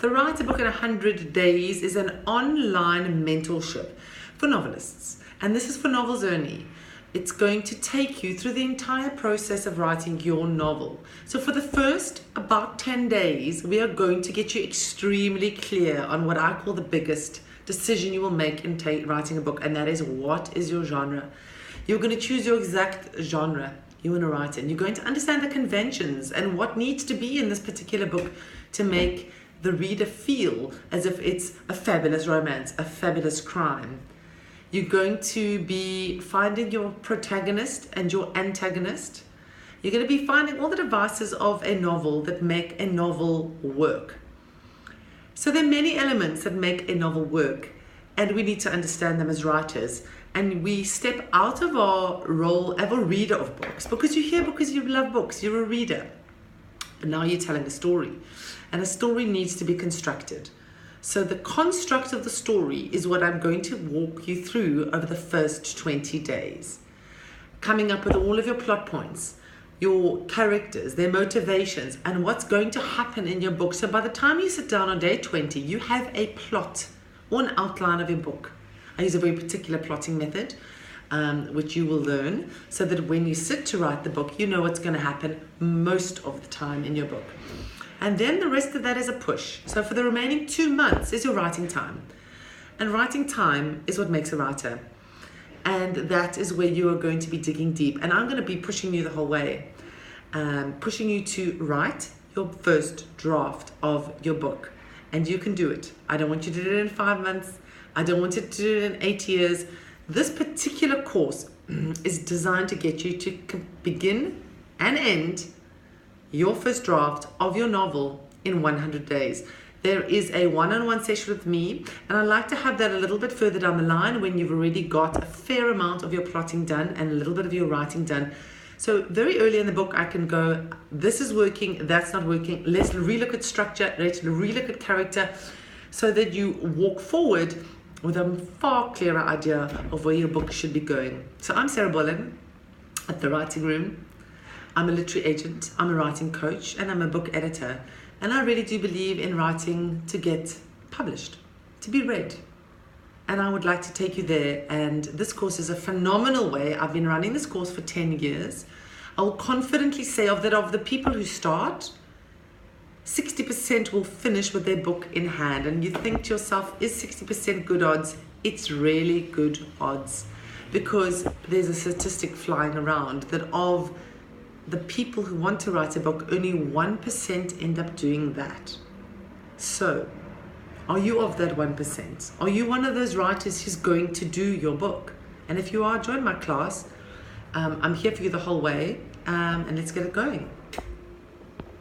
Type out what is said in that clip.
The Write a Book in 100 Days is an online mentorship for novelists, and this is for novels only. It's going to take you through the entire process of writing your novel. So for the first about 10 days, we are going to get you extremely clear on what I call the biggest decision you will make in writing a book, and that is, what is your genre? You're going to choose your exact genre you want to write in. You're going to understand the conventions and what needs to be in this particular book to make the reader feel as if it's a fabulous romance, a fabulous crime. You're going to be finding your protagonist and your antagonist. You're going to be finding all the devices of a novel that make a novel work. So there are many elements that make a novel work, and we need to understand them as writers. And we step out of our role as a reader of books, because you're here because you love books, you're a reader. But now you're telling a story, and a story needs to be constructed. So the construct of the story is what I'm going to walk you through over the first 20 days. Coming up with all of your plot points, your characters, their motivations, and what's going to happen in your book. So by the time you sit down on day 20, you have a plot or an outline of your book. I use a very particular plotting method, which you will learn, so that when you sit to write the book, you know what's going to happen most of the time in your book. And then the rest of that is a push. So for the remaining 2 months is your writing time. And writing time is what makes a writer. And that is where you are going to be digging deep. And I'm going to be pushing you the whole way, pushing you to write your first draft of your book. And you can do it. I don't want you to do it in 5 months. I don't want you to do it in 8 years. This particular course is designed to get you to begin and end your first draft of your novel in 100 days. There is a one-on-one session with me, and I like to have that a little bit further down the line when you've already got a fair amount of your plotting done and a little bit of your writing done. So very early in the book, I can go, this is working, that's not working. Let's relook at structure, let's relook at character, so that you walk forward with a far clearer idea of where your book should be going. So I'm Sarah Bullen at The Writing Room. I'm a literary agent, I'm a writing coach, and I'm a book editor. And I really do believe in writing to get published, to be read. And I would like to take you there. And this course is a phenomenal way. I've been running this course for 10 years. I will confidently say of the people who start, 60% will finish with their book in hand. And you think to yourself, is 60% good odds? It's really good odds, because there's a statistic flying around that of the people who want to write a book, only 1% end up doing that. So, are you of that 1%? Are you one of those writers who's going to do your book? And if you are, join my class. I'm here for you the whole way, and let's get it going.